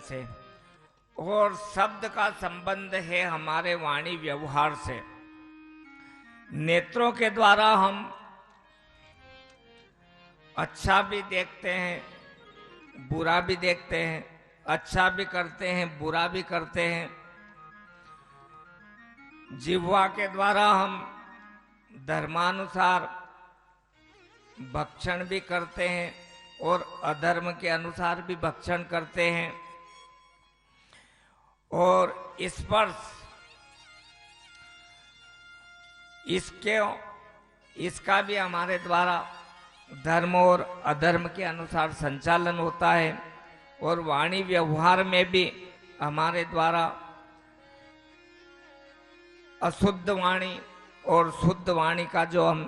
से, और शब्द का संबंध है हमारे वाणी व्यवहार से। नेत्रों के द्वारा हम अच्छा भी देखते हैं, बुरा भी देखते हैं, अच्छा भी करते हैं, बुरा भी करते हैं। जिह्वा के द्वारा हम धर्मानुसार भक्षण भी करते हैं और अधर्म के अनुसार भी भक्षण करते हैं। और स्पर्श इसका भी हमारे द्वारा धर्म और अधर्म के अनुसार संचालन होता है। और वाणी व्यवहार में भी हमारे द्वारा अशुद्ध वाणी और शुद्ध वाणी का जो हम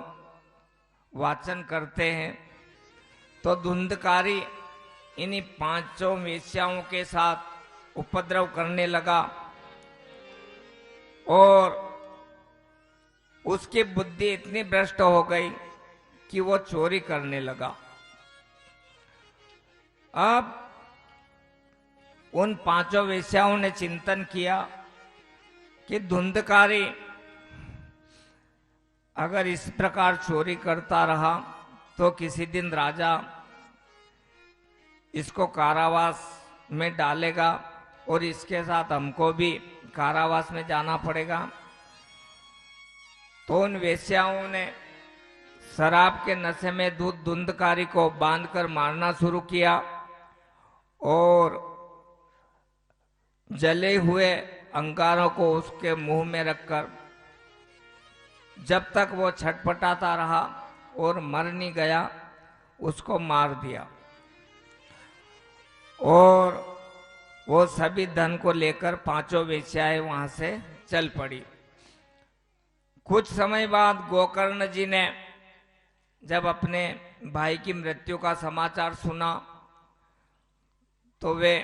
वाचन करते हैं, तो धुंधकारी इन्हीं पांचों वेश्याओं के साथ उपद्रव करने लगा और उसकी बुद्धि इतनी भ्रष्ट हो गई कि वो चोरी करने लगा। अब उन पांचों वेश्याओं ने चिंतन किया कि धुंधकारी अगर इस प्रकार चोरी करता रहा तो किसी दिन राजा इसको कारावास में डालेगा और इसके साथ हमको भी कारावास में जाना पड़ेगा। तो उन वेश्याओं ने शराब के नशे में धुंधकारी को बांधकर मारना शुरू किया और जले हुए अंगारों को उसके मुंह में रखकर जब तक वो छटपटाता रहा और मर नहीं गया, उसको मार दिया। और वो सभी धन को लेकर पांचों वेश्याएं वहां से चल पड़ी। कुछ समय बाद गोकर्ण जी ने जब अपने भाई की मृत्यु का समाचार सुना तो वे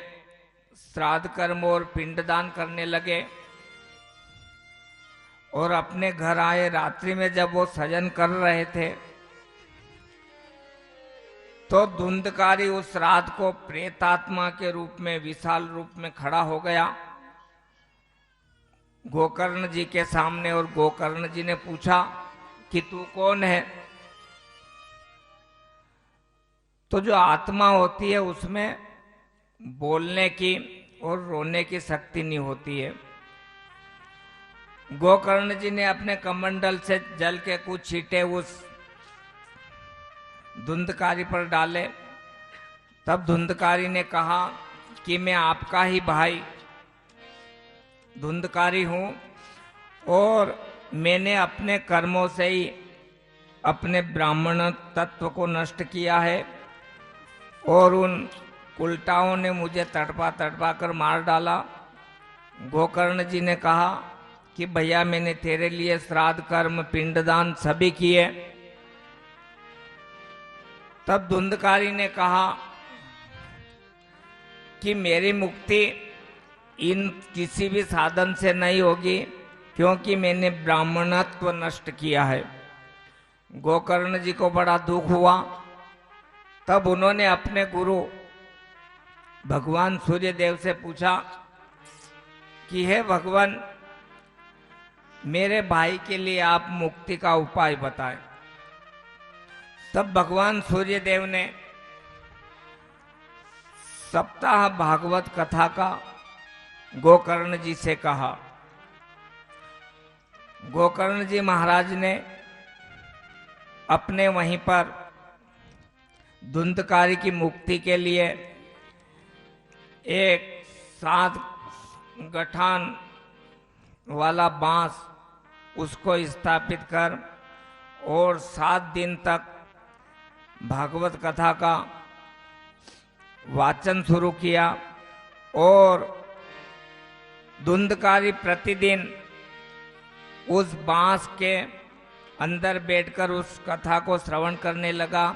श्राद्ध कर्म और पिंडदान करने लगे। और अपने घर आए रात्रि में जब वो सजन कर रहे थे तो धुंधकारी उस श्राद्ध को प्रेतात्मा के रूप में विशाल रूप में खड़ा हो गया गोकर्ण जी के सामने। और गोकर्ण जी ने पूछा कि तू कौन है? तो जो आत्मा होती है उसमें बोलने की और रोने की शक्ति नहीं होती है। गोकर्ण जी ने अपने कमंडल से जल के कुछ छींटे उस धुंधकारी पर डाले। तब धुंधकारी ने कहा कि मैं आपका ही भाई धुंधकारी हूं और मैंने अपने कर्मों से ही अपने ब्राह्मण तत्व को नष्ट किया है और उन उल्टाओं ने मुझे तड़पा तड़पा कर मार डाला। गोकर्ण जी ने कहा कि भैया मैंने तेरे लिए श्राद्ध कर्म पिंडदान सभी किए। तब धुंधकारी ने कहा कि मेरी मुक्ति इन किसी भी साधन से नहीं होगी क्योंकि मैंने ब्राह्मणत्व नष्ट किया है। गोकर्ण जी को बड़ा दुख हुआ। तब उन्होंने अपने गुरु भगवान सूर्यदेव से पूछा कि हे भगवान, मेरे भाई के लिए आप मुक्ति का उपाय बताएं। तब भगवान सूर्यदेव ने सप्ताह भागवत कथा का गोकर्ण जी से कहा। गोकर्ण जी महाराज ने अपने वहीं पर धुंधकारी की मुक्ति के लिए एक 7 गठान वाला बांस उसको स्थापित कर और 7 दिन तक भागवत कथा का वाचन शुरू किया। और धुंधकारी प्रतिदिन उस बांस के अंदर बैठकर उस कथा को श्रवण करने लगा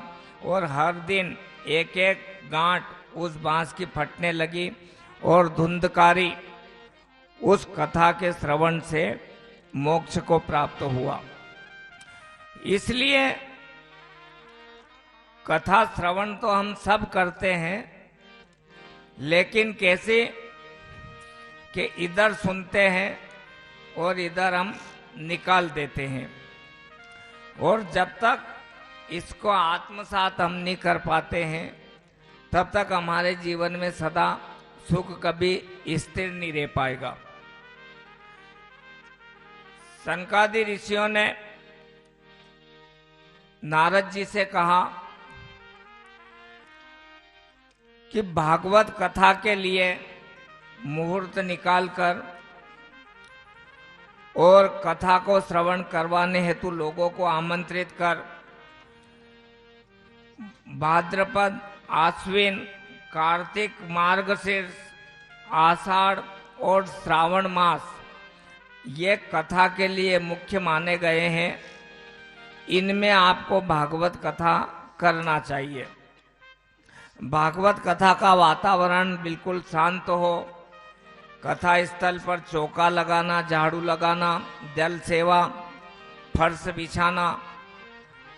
और हर दिन एक एक गांठ उस बांस की फटने लगी और धुंधकारी उस कथा के श्रवण से मोक्ष को प्राप्त हुआ। इसलिए कथा श्रवण तो हम सब करते हैं, लेकिन कैसे कि इधर सुनते हैं और इधर हम निकाल देते हैं, और जब तक इसको आत्मसात हम नहीं कर पाते हैं तब तक हमारे जीवन में सदा सुख कभी स्थिर नहीं रह पाएगा। सनकादि ऋषियों ने नारद जी से कहा कि भागवत कथा के लिए मुहूर्त निकालकर और कथा को श्रवण करवाने हेतु लोगों को आमंत्रित कर भाद्रपद, आश्विन, कार्तिक, मार्गशीर्ष, आषाढ़ और श्रावण मास ये कथा के लिए मुख्य माने गए हैं। इनमें आपको भागवत कथा करना चाहिए। भागवत कथा का वातावरण बिल्कुल शांत हो, कथा स्थल पर चौका लगाना, झाड़ू लगाना, जल सेवा, फर्श बिछाना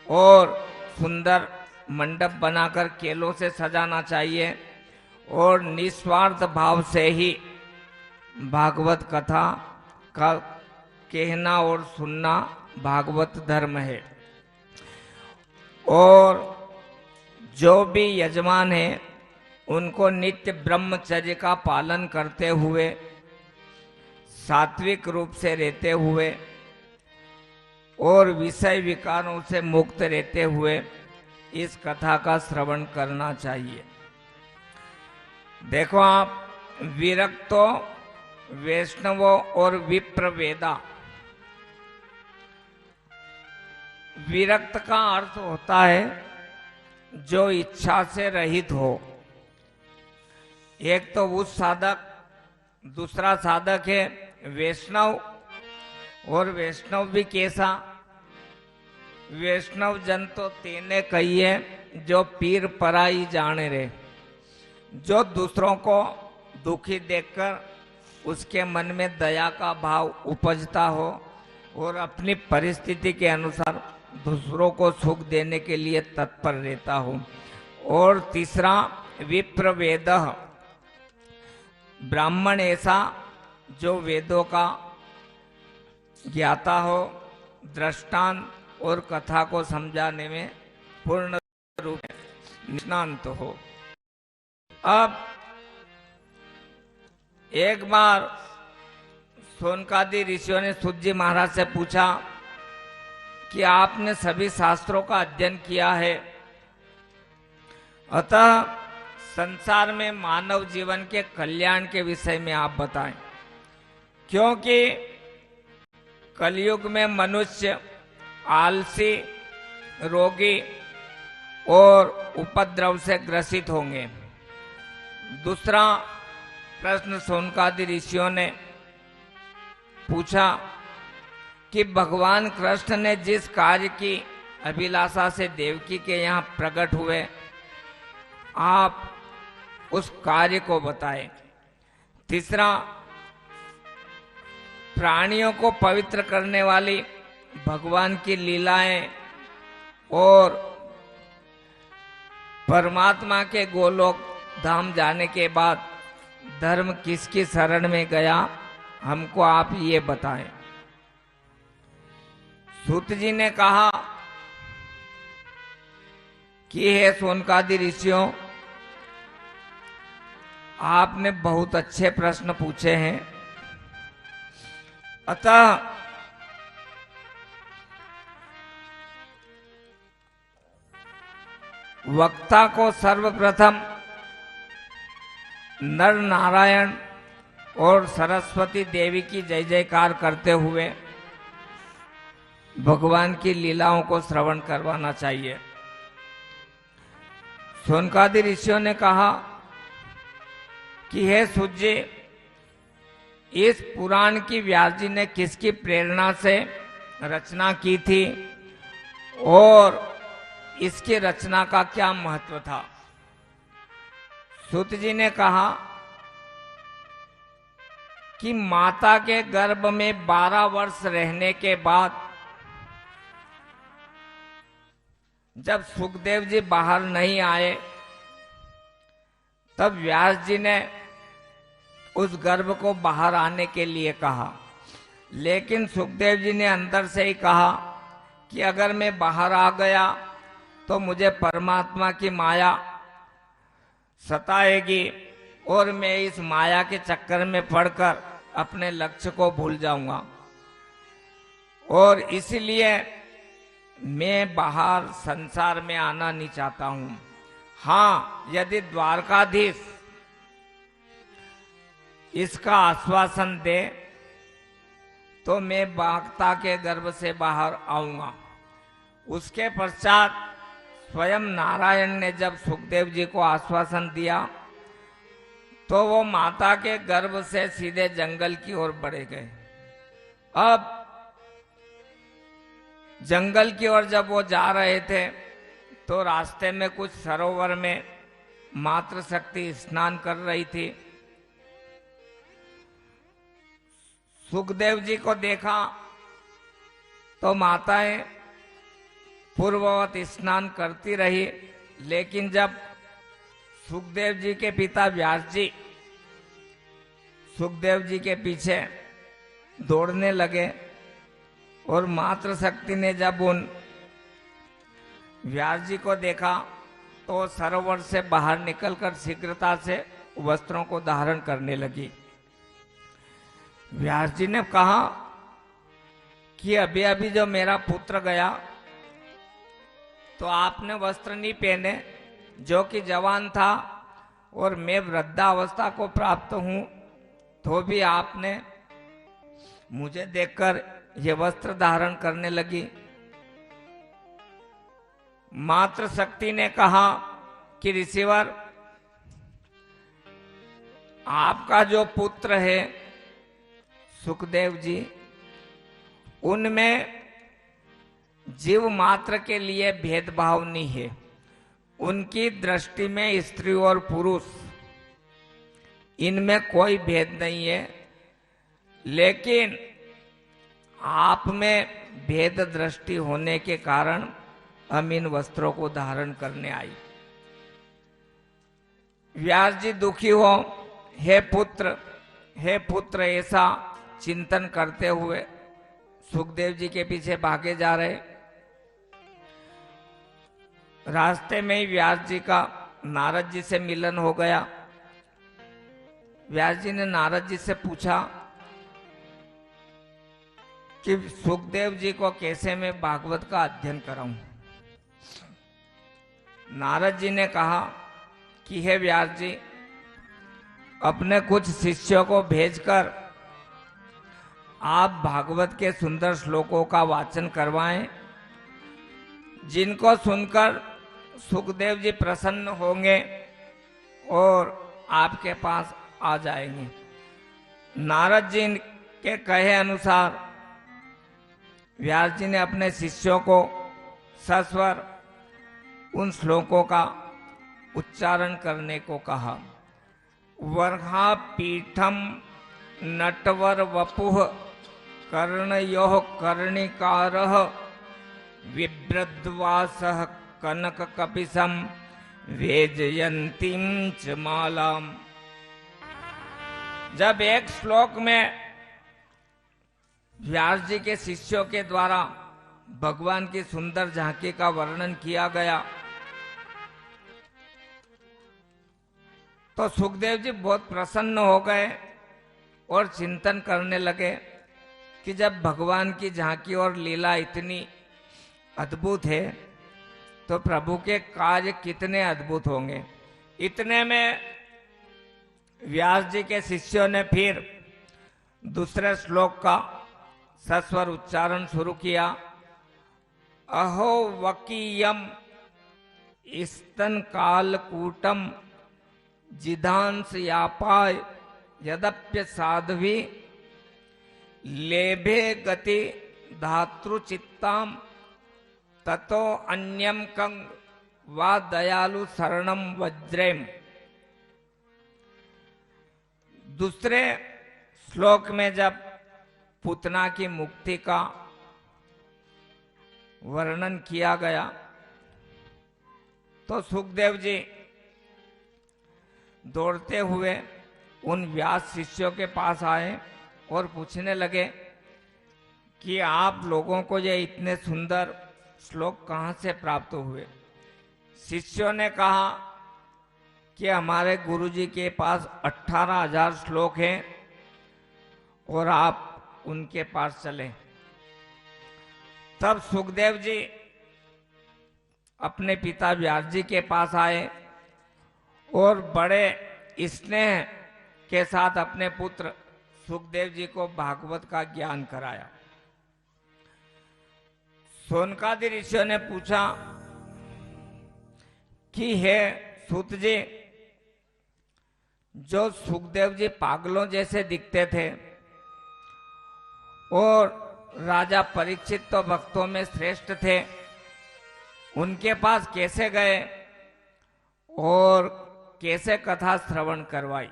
और सुंदर मंडप बनाकर केलों से सजाना चाहिए, और निस्वार्थ भाव से ही भागवत कथा का कहना और सुनना भागवत धर्म है। और जो भी यजमान है उनको नित्य ब्रह्मचर्य का पालन करते हुए, सात्विक रूप से रहते हुए और विषय विकारों से मुक्त रहते हुए इस कथा का श्रवण करना चाहिए। देखो आप, विरक्तो, वैष्णवों और विप्रवेदा। विरक्त का अर्थ होता है जो इच्छा से रहित हो। एक तो उस साधक, दूसरा साधक है वैष्णव, और वैष्णव भी कैसा? वैष्णव जन तो तेने कहिए जो पीर पराई जाने रे, जो दूसरों को दुखी देखकर उसके मन में दया का भाव उपजता हो और अपनी परिस्थिति के अनुसार दूसरों को सुख देने के लिए तत्पर रहता हो। और तीसरा विप्रवेदः, ब्राह्मण ऐसा जो वेदों का ज्ञाता हो, दृष्टांत और कथा को समझाने में पूर्ण रूप से निष्णात हो। अब एक बार सोनकादि ऋषियों ने सूत जी महाराज से पूछा कि आपने सभी शास्त्रों का अध्ययन किया है, अतः संसार में मानव जीवन के कल्याण के विषय में आप बताएं, क्योंकि कलयुग में मनुष्य आलसी, रोगी और उपद्रव से ग्रसित होंगे। दूसरा प्रश्न सोनकादि ऋषियों ने पूछा कि भगवान कृष्ण ने जिस कार्य की अभिलाषा से देवकी के यहाँ प्रकट हुए, आप उस कार्य को बताएं। तीसरा, प्राणियों को पवित्र करने वाली भगवान की लीलाएं और परमात्मा के गोलोक धाम जाने के बाद धर्म किसकी शरण में गया, हमको आप ये बताएं। सूत जी ने कहा कि हे सोनकादि ऋषियों, आपने बहुत अच्छे प्रश्न पूछे हैं, अतः वक्ता को सर्वप्रथम नर नारायण और सरस्वती देवी की जय जयकार करते हुए भगवान की लीलाओं को श्रवण करवाना चाहिए। सोनकादि ऋषियों ने कहा कि हे सूत जी, इस पुराण की व्यास जी ने किसकी प्रेरणा से रचना की थी और इसकी रचना का क्या महत्व था? सूत जी ने कहा कि माता के गर्भ में 12 वर्ष रहने के बाद जब सुखदेव जी बाहर नहीं आए, तब व्यास जी ने उस गर्भ को बाहर आने के लिए कहा, लेकिन सुखदेव जी ने अंदर से ही कहा कि अगर मैं बाहर आ गया तो मुझे परमात्मा की माया सताएगी और मैं इस माया के चक्कर में पड़कर अपने लक्ष्य को भूल जाऊंगा, और इसलिए मैं बाहर संसार में आना नहीं चाहता हूं। हाँ, यदि द्वारकाधीश इसका आश्वासन दे तो मैं बागता के गर्भ से बाहर आऊंगा। उसके पश्चात स्वयं नारायण ने जब सुखदेव जी को आश्वासन दिया तो वो माता के गर्भ से सीधे जंगल की ओर बढ़े गए। अब जंगल की ओर जब वो जा रहे थे तो रास्ते में कुछ सरोवर में मातृशक्ति स्नान कर रही थी। सुखदेव जी को देखा तो माताएं पूर्ववत स्नान करती रही, लेकिन जब सुखदेव जी के पिता व्यास जी सुखदेव जी के पीछे दौड़ने लगे और मातृशक्ति ने जब उन व्यास जी को देखा तो सरोवर से बाहर निकलकर शीघ्रता से वस्त्रों को धारण करने लगी। व्यास जी ने कहा कि अभी अभी जो मेरा पुत्र गया तो आपने वस्त्र नहीं पहने, जो कि जवान था, और मैं वृद्धावस्था को प्राप्त हूं, तो भी आपने मुझे देखकर ये वस्त्र धारण करने लगी। मातृशक्ति ने कहा कि ऋषिवर, आपका जो पुत्र है सुखदेव जी, उनमें जीव मात्र के लिए भेदभाव नहीं है। उनकी दृष्टि में स्त्री और पुरुष इनमें कोई भेद नहीं है, लेकिन आप में भेद दृष्टि होने के कारण हम इन वस्त्रों को धारण करने आई। व्यास जी दुखी हो, हे पुत्र ऐसा चिंतन करते हुए सुखदेव जी के पीछे भागे जा रहे। रास्ते में ही व्यास जी का नारद जी से मिलन हो गया। व्यास जी ने नारद जी से पूछा कि सुखदेव जी को कैसे मैं भागवत का अध्ययन कराऊं। नारद जी ने कहा कि हे व्यास जी, अपने कुछ शिष्यों को भेजकर आप भागवत के सुंदर श्लोकों का वाचन करवाएं, जिनको सुनकर सुखदेव जी प्रसन्न होंगे और आपके पास आ जाएंगे। नारद जी के कहे अनुसार व्यास जी ने अपने शिष्यों को सस्वर उन श्लोकों का उच्चारण करने को कहा। वर्हा पीठम नटवर वपुः कर्णयोः कर्णिकारः विभ्रद्वासः कनक कपिसम वेजयंतीम च मालाम। जब एक श्लोक में व्यास जी के शिष्यों के द्वारा भगवान की सुंदर झांकी का वर्णन किया गया तो सुखदेव जी बहुत प्रसन्न हो गए और चिंतन करने लगे कि जब भगवान की झांकी और लीला इतनी अद्भुत है तो प्रभु के कार्य कितने अद्भुत होंगे। इतने में व्यास जी के शिष्यों ने फिर दूसरे श्लोक का सस्वर उच्चारण शुरू किया। अहो वकीयम स्तन कालकूटम जिधांस यापाय यदप्य साध्वी लेभे गति धातृचित्ताम ततो अन्यम कंग वा दयालु शरणम वज्रेम। दूसरे श्लोक में जब पूतना की मुक्ति का वर्णन किया गया तो सुखदेव जी दौड़ते हुए उन व्यास शिष्यों के पास आए और पूछने लगे कि आप लोगों को ये इतने सुंदर श्लोक कहाँ से प्राप्त हुए। शिष्यों ने कहा कि हमारे गुरुजी के पास 18,000 श्लोक हैं और आप उनके पास चलें। तब सुखदेव जी अपने पिता व्यास जी के पास आए और बड़े स्नेह के साथ अपने पुत्र सुखदेव जी को भागवत का ज्ञान कराया। सोनकादि ऋषियों ने पूछा कि हे सूत जी, जो सुखदेव जी पागलों जैसे दिखते थे और राजा परीक्षित तो भक्तों में श्रेष्ठ थे, उनके पास कैसे गए और कैसे कथा श्रवण करवाई,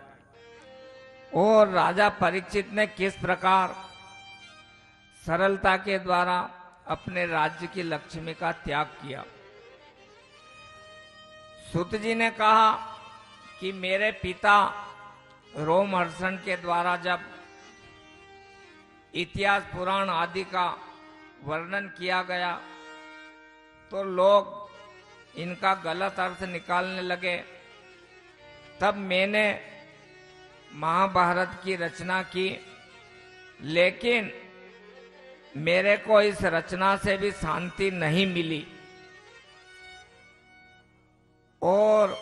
और राजा परीक्षित ने किस प्रकार सरलता के द्वारा अपने राज्य की लक्ष्मी का त्याग किया। सूत जी ने कहा कि मेरे पिता रोमहर्षण के द्वारा जब इतिहास पुराण आदि का वर्णन किया गया तो लोग इनका गलत अर्थ निकालने लगे। तब मैंने महाभारत की रचना की, लेकिन मेरे को इस रचना से भी शांति नहीं मिली और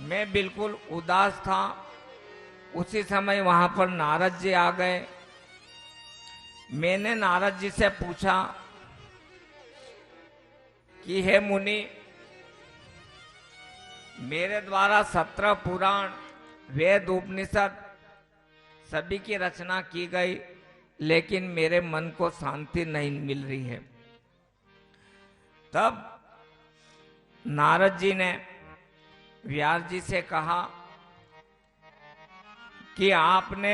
मैं बिल्कुल उदास था। उसी समय वहां पर नारद जी आ गए। मैंने नारद जी से पूछा कि हे मुनि, मेरे द्वारा 17 पुराण, वेद, उपनिषद सभी की रचना की गई, लेकिन मेरे मन को शांति नहीं मिल रही है। तब नारद जी ने व्यास जी से कहा कि आपने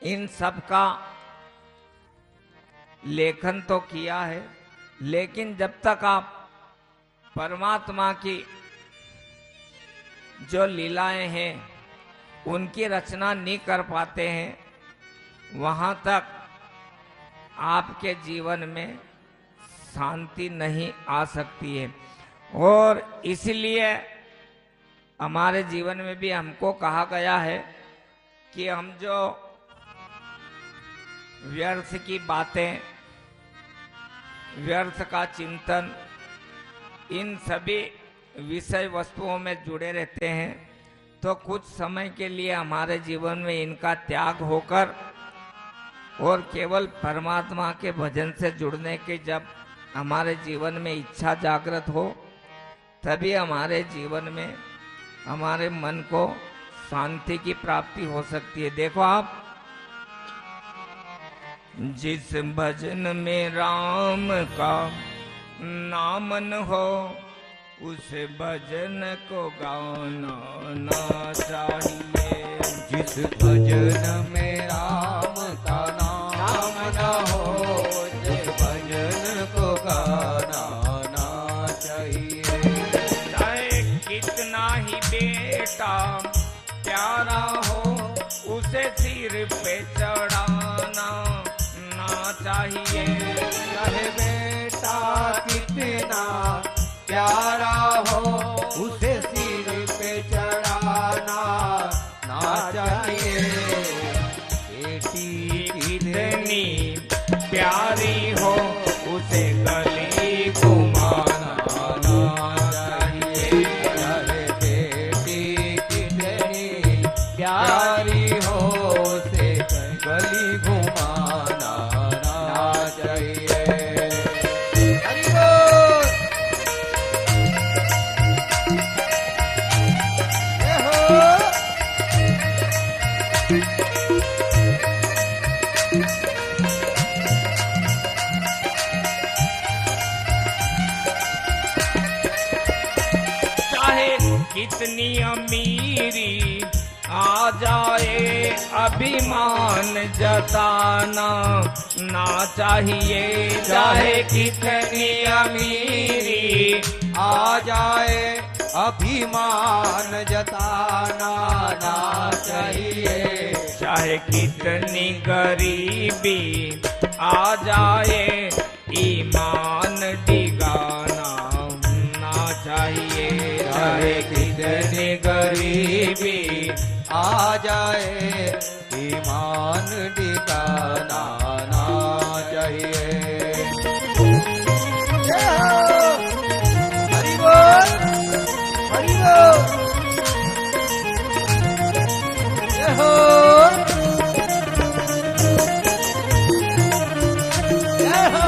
इन सब का लेखन तो किया है, लेकिन जब तक आप परमात्मा की जो लीलाएं हैं उनकी रचना नहीं कर पाते हैं, वहां तक आपके जीवन में शांति नहीं आ सकती है। और इसलिए हमारे जीवन में भी हमको कहा गया है कि हम जो व्यर्थ की बातें, व्यर्थ का चिंतन, इन सभी विषय वस्तुओं में जुड़े रहते हैं तो कुछ समय के लिए हमारे जीवन में इनका त्याग होकर और केवल परमात्मा के भजन से जुड़ने की जब हमारे जीवन में इच्छा जागृत हो, तभी हमारे जीवन में हमारे मन को शांति की प्राप्ति हो सकती है। देखो आप, जिस भजन में राम का नाम न हो, उस भजन को गाना ना चाहिए। जिस भजन में राम का नाम न हो, उस भजन को गाना ना चाहिए। चाहे कितना ही बेटा प्यारा हो, उसे सिर पे चढ़ाना ना चाहिए। चाहे बेटा कितना प्यारा हो, उसे सिर पे चढ़ाना ना चाहिए। बेटी कितनी प्यारी हो, उसे गली घुमाना ना चाहिए। चाहे बेटी कितनी प्यारी हो, उसे गली घुमाना ना चाहिए। हरि बोल। जय हो। चाहे कितनी अमीरी आ जाए, अभिमान जताना ना चाहिए। चाहे कितनी अमीरी आ जाए, अभिमान जताना ना चाहिए। चाहे कितनी गरीबी आ जाए, ईमान डिगाना ना चाहिए। चाहे कितनी गरीबी आ जाए, ईमान डिगाना ना चाहिए। हरि बोल, हरि बोल, जय हो, जय हो।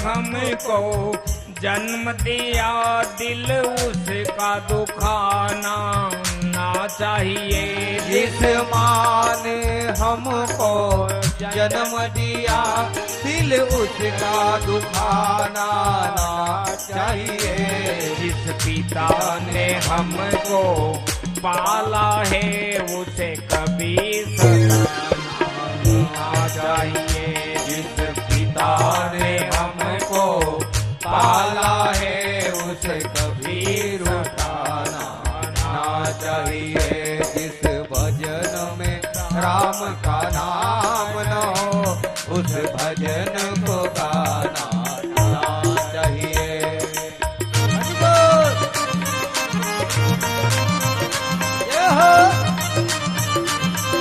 हमको जन्म दिया, दिल उसका दुखाना ना चाहिए। जिस माँ ने हमको जन्म दिया, दिल उसका दुखाना ना चाहिए। जिस पिता ने हमको पाला है, उसे कभी सताना ना चाहिए। जिस पिता ने हमको पाला है, उसे कभी रुठाना ना चाहिए। जिस भजन में राम का नाम न हो, उस भजन को गाना ना चाहिए। हरि बोल, जय हो,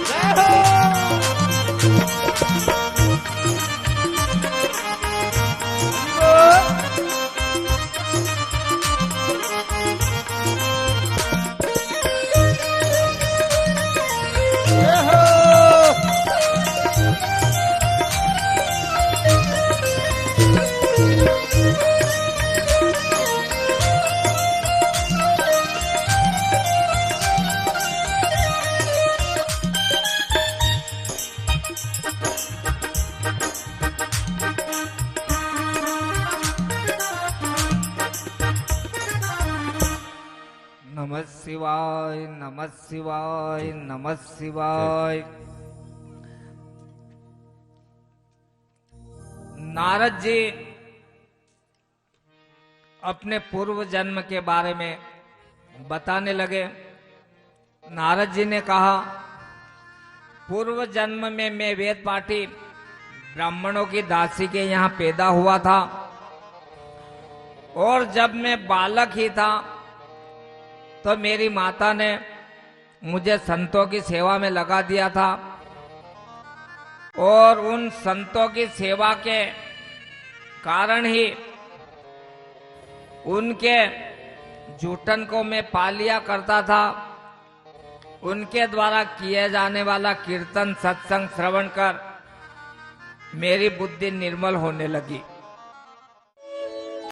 जय हो। नमः शिवाय, नमः शिवाय, नमः शिवाय। नारद जी अपने पूर्व जन्म के बारे में बताने लगे। नारद जी ने कहा, पूर्व जन्म में मैं वेद पाठी ब्राह्मणों की दासी के यहाँ पैदा हुआ था, और जब मैं बालक ही था तो मेरी माता ने मुझे संतों की सेवा में लगा दिया था, और उन संतों की सेवा के कारण ही उनके जूठन को मैं पा लिया करता था। उनके द्वारा किए जाने वाला कीर्तन सत्संग श्रवण कर मेरी बुद्धि निर्मल होने लगी।